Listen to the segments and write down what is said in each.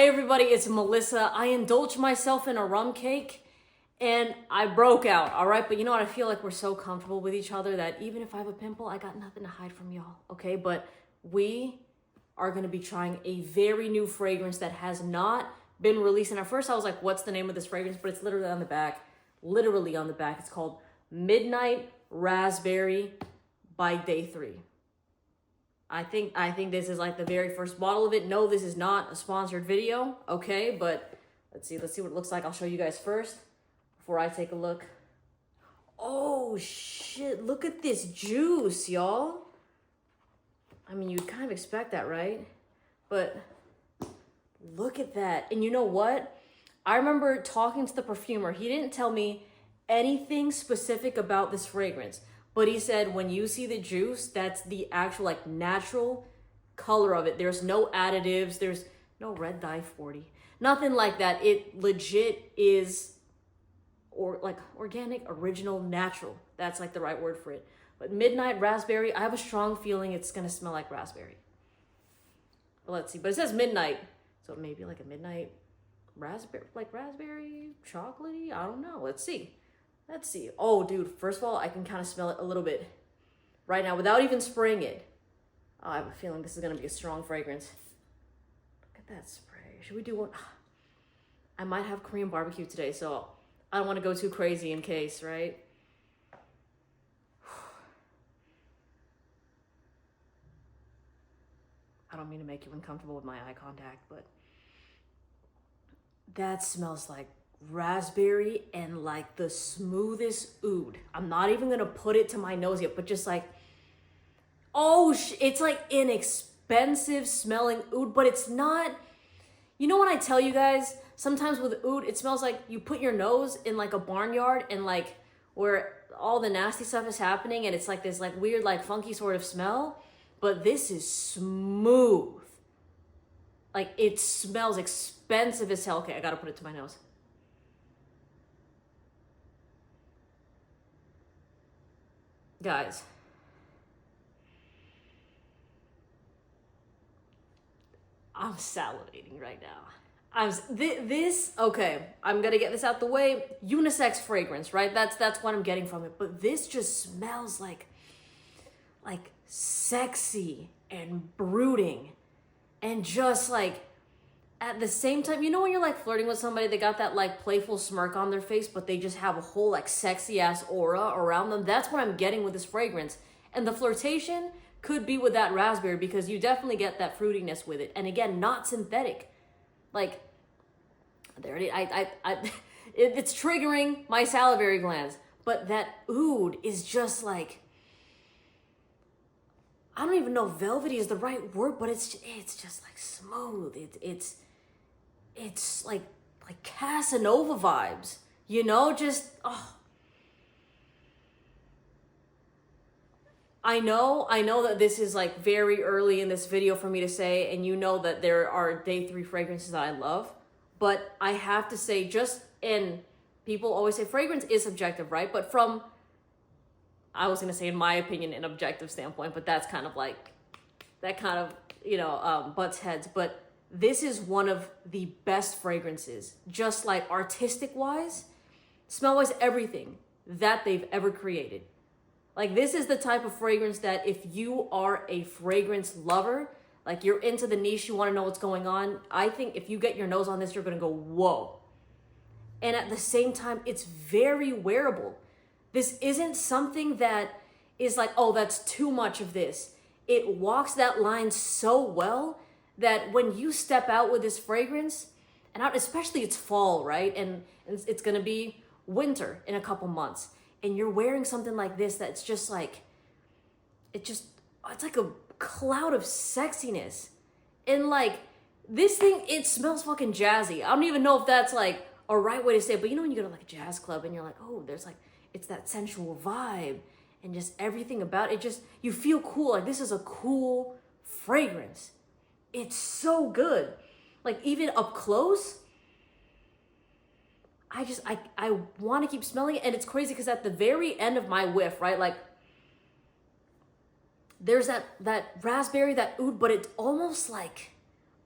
Hey everybody, it's Melissa. I indulged myself in a rum cake and I broke out, all right? But you know what? I feel like we're so comfortable with each other that even if I have a pimple, I got nothing to hide from y'all, okay? But we are gonna be trying a very new fragrance that has not been released. And at first I was like, what's the name of this fragrance? But it's literally on the back, It's called Midnight Raspberry by Day 3. I think this is like the very first bottle of it. No, this is not a sponsored video, okay? But let's see what it looks like. I'll show you guys first before I take a look. Oh shit, look at this juice, y'all. I mean, you'd kind of expect that, right? But look at that. And you know what? I remember talking to the perfumer. He didn't tell me anything specific about this fragrance. But he said, when you see the juice, that's the actual like natural color of it. There's no additives. There's no red dye 40. Nothing like that. It legit is like organic, original, natural. That's like the right word for it. But Midnight Raspberry, I have a strong feeling it's going to smell like raspberry. But let's see. But it says midnight. So maybe like a midnight raspberry, like raspberry, chocolatey. I don't know. Let's see. Let's see. Oh, dude, first of all, I can kind of smell it a little bit right now without even spraying it. Oh, I have a feeling this is going to be a strong fragrance. Look at that spray. Should we do one? I might have Korean barbecue today, so I don't want to go too crazy in case, right? I don't mean to make you uncomfortable with my eye contact, but that smells like raspberry and like the smoothest oud. I'm not even gonna put it to my nose yet, but just like, it's like inexpensive smelling oud, but it's not. You know when I tell you guys, sometimes with oud, it smells like you put your nose in like a barnyard and like where all the nasty stuff is happening and it's like this like weird like funky sort of smell, but this is smooth. Like it smells expensive as hell. Okay, I gotta put it to my nose. Guys, I'm salivating right now. Okay, I'm gonna get this out the way. Unisex fragrance, right? That's what I'm getting from it. But this just smells like sexy and brooding and just like at the same time, you know when you're like flirting with somebody, they got that like playful smirk on their face, but they just have a whole like sexy ass aura around them. That's what I'm getting with this fragrance. And the flirtation could be with that raspberry because you definitely get that fruitiness with it. And again, not synthetic. Like, there it is. It's triggering my salivary glands. But that oud is just like, I don't even know if velvety is the right word, but it's just like smooth. It's like Casanova vibes, you know, just, oh. I know that this is like very early in this video for me to say, and you know that there are Day 3 fragrances that I love, but I have to say people always say fragrance is subjective, right? But from, I was going to say in my opinion, an objective standpoint, but that's kind of like, that kind of, butts heads, but this is one of the best fragrances, just like artistic wise, smell wise, everything that they've ever created. Like this is the type of fragrance that if you are a fragrance lover, like you're into the niche, you want to know what's going on, I think if you get your nose on this, you're going to go, whoa. And at the same time, it's very wearable. This isn't something that is like, oh, that's too much of this. It walks that line so well that when you step out with this fragrance, and especially it's fall, right? And it's going to be winter in a couple months. And you're wearing something like this that's just like, it's like a cloud of sexiness. And like, this thing, it smells fucking jazzy. I don't even know if that's like a right way to say it, but you know when you go to like a jazz club and you're like, oh, there's like, it's that sensual vibe and just everything about it, just, you feel cool. Like this is a cool fragrance. It's so good. Like even up close, I want to keep smelling it. And it's crazy because at the very end of my whiff, right? Like there's that raspberry, that oud, but it's almost like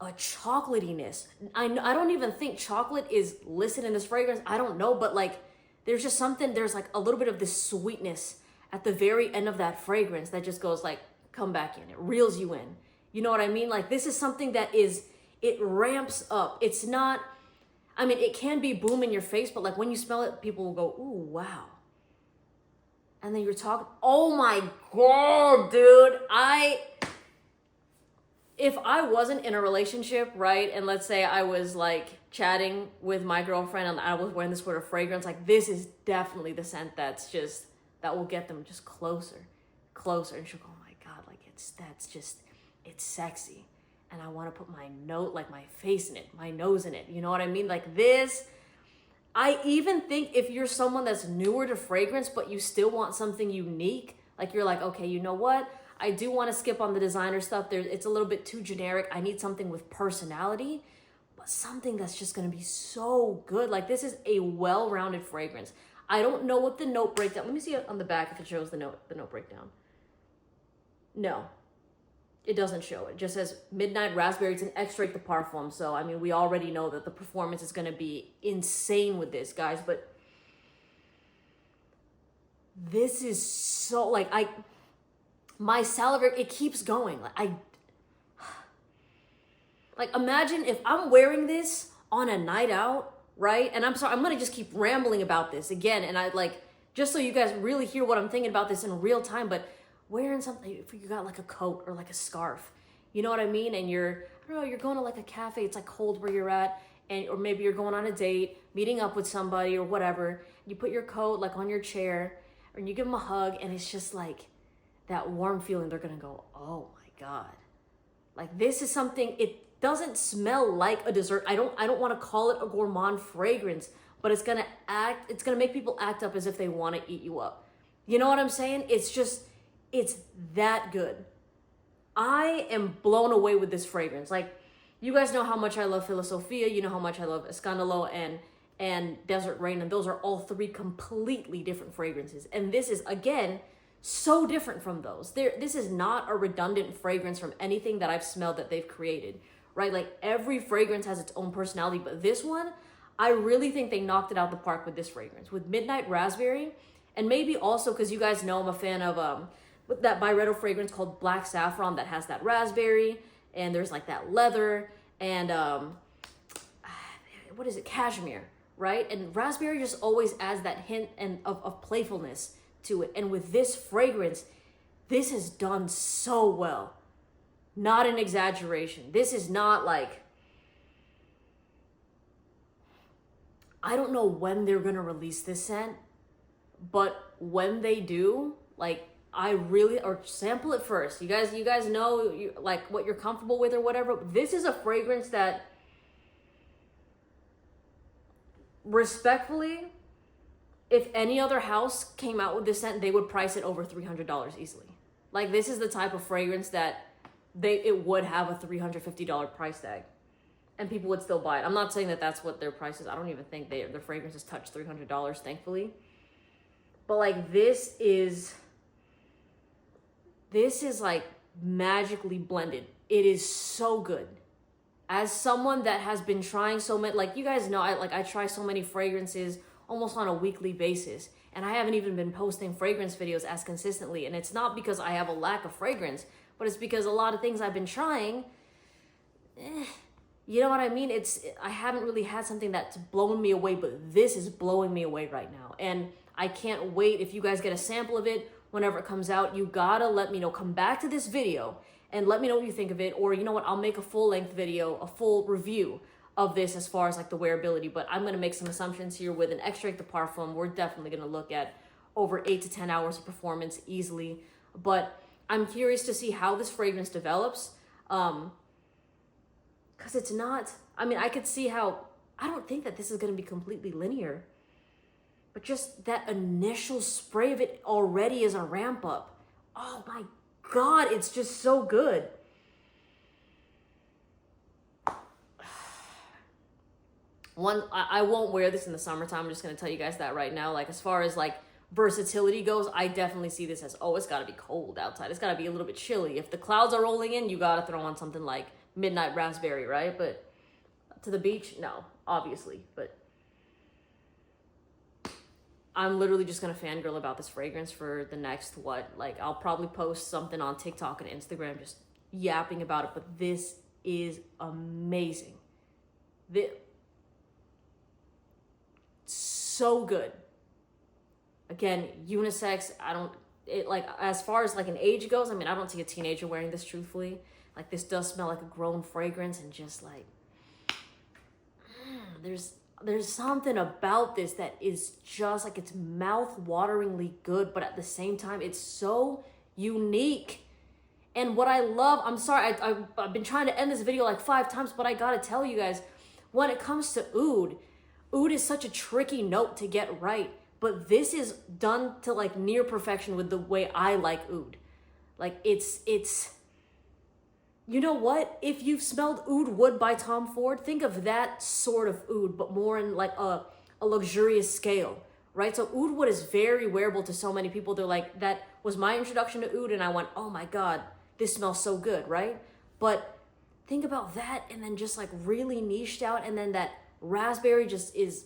a chocolatiness. I don't even think chocolate is listed in this fragrance. I don't know, but like there's just something, there's like a little bit of this sweetness at the very end of that fragrance that just goes like, come back in. It reels you in. You know what I mean? Like this is something that is, it ramps up. It's not, I mean, it can be boom in your face, but like when you smell it, people will go, ooh, wow. And then you're talking, oh my God, dude. If I wasn't in a relationship, right? And let's say I was like chatting with my girlfriend and I was wearing this sort of fragrance, like this is definitely the scent that's just, that will get them just closer. And she'll go, oh my God, like it's sexy. And I want to put my my face in it, my nose in it. You know what I mean? Like this, I even think if you're someone that's newer to fragrance, but you still want something unique, like you're like, okay, you know what? I do want to skip on the designer stuff. It's a little bit too generic. I need something with personality, but something that's just going to be so good. Like this is a well-rounded fragrance. I don't know what the note breakdown. Let me see on the back if it shows the note breakdown. No, it doesn't show it. It just says Midnight Raspberry. It's an extrait de parfum. So, I mean, we already know that the performance is going to be insane with this, guys. But this is so, like, my salivary, it keeps going. Like, imagine if I'm wearing this on a night out, right? And I'm sorry, I'm going to just keep rambling about this again. And I, like, just so you guys really hear what I'm thinking about this in real time, but wearing something, if you got like a coat or like a scarf, you know what I mean? And you're, I don't know, you're going to like a cafe, it's like cold where you're at, and or maybe you're going on a date, meeting up with somebody or whatever. You put your coat like on your chair, and you give them a hug, and it's just like that warm feeling. They're gonna go, oh my God. Like this is something, it doesn't smell like a dessert. I don't want to call it a gourmand fragrance, but it's gonna make people act up as if they want to eat you up. You know what I'm saying? It's that good. I am blown away with this fragrance. Like, you guys know how much I love Philosophia. You know how much I love Escandalo and Desert Rain. And those are all three completely different fragrances. And this is, again, so different from those. This is not a redundant fragrance from anything that I've smelled that they've created, right? Like, every fragrance has its own personality. But this one, I really think they knocked it out the park with this fragrance. With Midnight Raspberry, and maybe also because you guys know I'm a fan of with that Byredo fragrance called Black Saffron that has that raspberry, and there's like that leather, and what is it, cashmere, right? And raspberry just always adds that hint of playfulness to it. And with this fragrance, this is done so well. Not an exaggeration. This is not like, I don't know when they're gonna release this scent, but when they do, like, I really, or sample it first. You guys know like what you're comfortable with or whatever. This is a fragrance that, respectfully, if any other house came out with this scent, they would price it over $300 easily. Like, this is the type of fragrance that it would have a $350 price tag, and people would still buy it. I'm not saying that that's what their price is. I don't even think their fragrances touch $300, thankfully. But like, this is like magically blended. It is so good. As someone that has been trying so many, like, you guys know, I try so many fragrances almost on a weekly basis, and I haven't even been posting fragrance videos as consistently. And it's not because I have a lack of fragrance, but it's because a lot of things I've been trying, you know what I mean? I haven't really had something that's blown me away, but this is blowing me away right now. And I can't wait. If you guys get a sample of it, whenever it comes out, you gotta let me know. Come back to this video and let me know what you think of it. Or you know what, I'll make a full-length video, a full review of this as far as like the wearability. But I'm gonna make some assumptions here. With an extrait de parfum, we're definitely gonna look at over 8 to 10 hours of performance easily. But I'm curious to see how this fragrance develops. Because it's not, I mean, I could see how, I don't think that this is gonna be completely linear. But just that initial spray of it already is a ramp up. Oh my God, it's just so good. I won't wear this in the summertime. I'm just going to tell you guys that right now. Like, as far as like versatility goes, I definitely see this as, oh, it's got to be cold outside. It's got to be a little bit chilly. If the clouds are rolling in, you got to throw on something like midnight raspberry, right? But to the beach, no, obviously. But I'm literally just gonna fangirl about this fragrance for the next like I'll probably post something on TikTok and Instagram just yapping about it. But this is amazing. So good. Again, unisex. Like as far as like an age goes, I mean, I don't see a teenager wearing this, truthfully. Like, this does smell like a grown fragrance, and just like there's something about this that is just like, it's mouth-wateringly good, but at the same time it's so unique. And what I love, I'm sorry, I've been trying to end this video like 5 times, but I gotta tell you guys, when it comes to oud is such a tricky note to get right, but this is done to like near perfection with the way I like oud. Like, it's you know what? If you've smelled Oud Wood by Tom Ford, think of that sort of oud, but more in like a luxurious scale, right? So Oud Wood is very wearable to so many people. They're like, that was my introduction to oud, and I went, oh my God, this smells so good, right? But think about that, and then just like really niched out, and then that raspberry just is,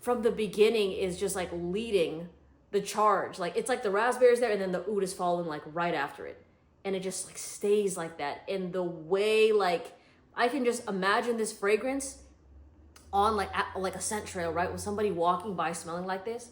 from the beginning, is just like leading the charge. Like, it's like the raspberry's there, and then the oud is following like right after it. And it just like stays like that. And the way, like, I can just imagine this fragrance on like a scent trail, right? With somebody walking by smelling like this.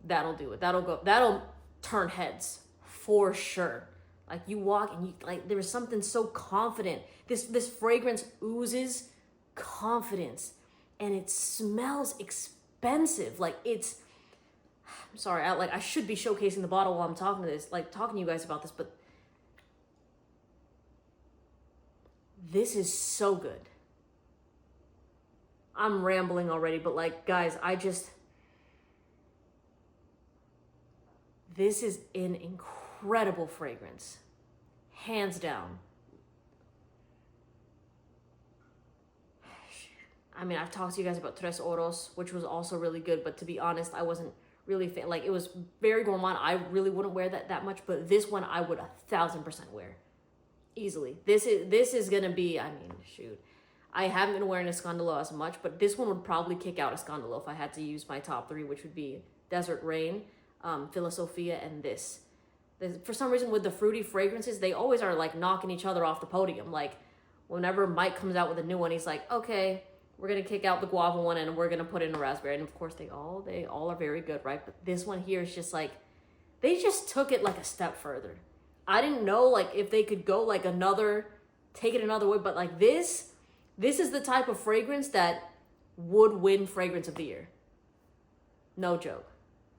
That'll do it. That'll turn heads for sure. Like, you walk and you like, there's something so confident. This fragrance oozes confidence, and it smells expensive. Like, I'm sorry, I should be showcasing the bottle while I'm talking to you guys about this, but this is so good. I'm rambling already, but like, guys, this is an incredible fragrance. Hands down. I mean, I've talked to you guys about Tres Oros, which was also really good, but to be honest, I wasn't really like, it was very gourmand. I really wouldn't wear that much, but this one I would 1,000% wear easily. This is gonna be, I mean, shoot, I haven't been wearing Escandalo as much, but this one would probably kick out Escandalo if I had to use my top 3, which would be Desert Rain, Philosophia, and this. For some reason, with the fruity fragrances, they always are like knocking each other off the podium. Like, whenever Mike comes out with a new one, he's like, okay, we're going to kick out the guava one and we're going to put in a raspberry. And of course, they all are very good, right? But this one here is just like, they just took it like a step further. I didn't know like if they could go like take it another way, but like this is the type of fragrance that would win fragrance of the year. No joke.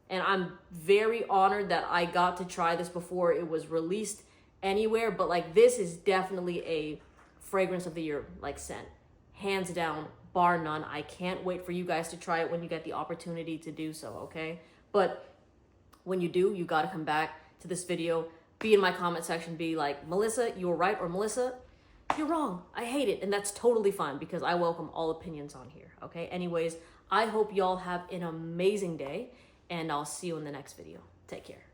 And I'm very honored that I got to try this before it was released anywhere, but like, this is definitely a fragrance of the year, like, scent. Hands down, bar none. I can't wait for you guys to try it when you get the opportunity to do so, okay? But when you do, you gotta come back to this video, be in my comment section, be like, Melissa, you were right, or Melissa, you're wrong. I hate it. And that's totally fine, because I welcome all opinions on here, okay? Anyways, I hope y'all have an amazing day, and I'll see you in the next video. Take care.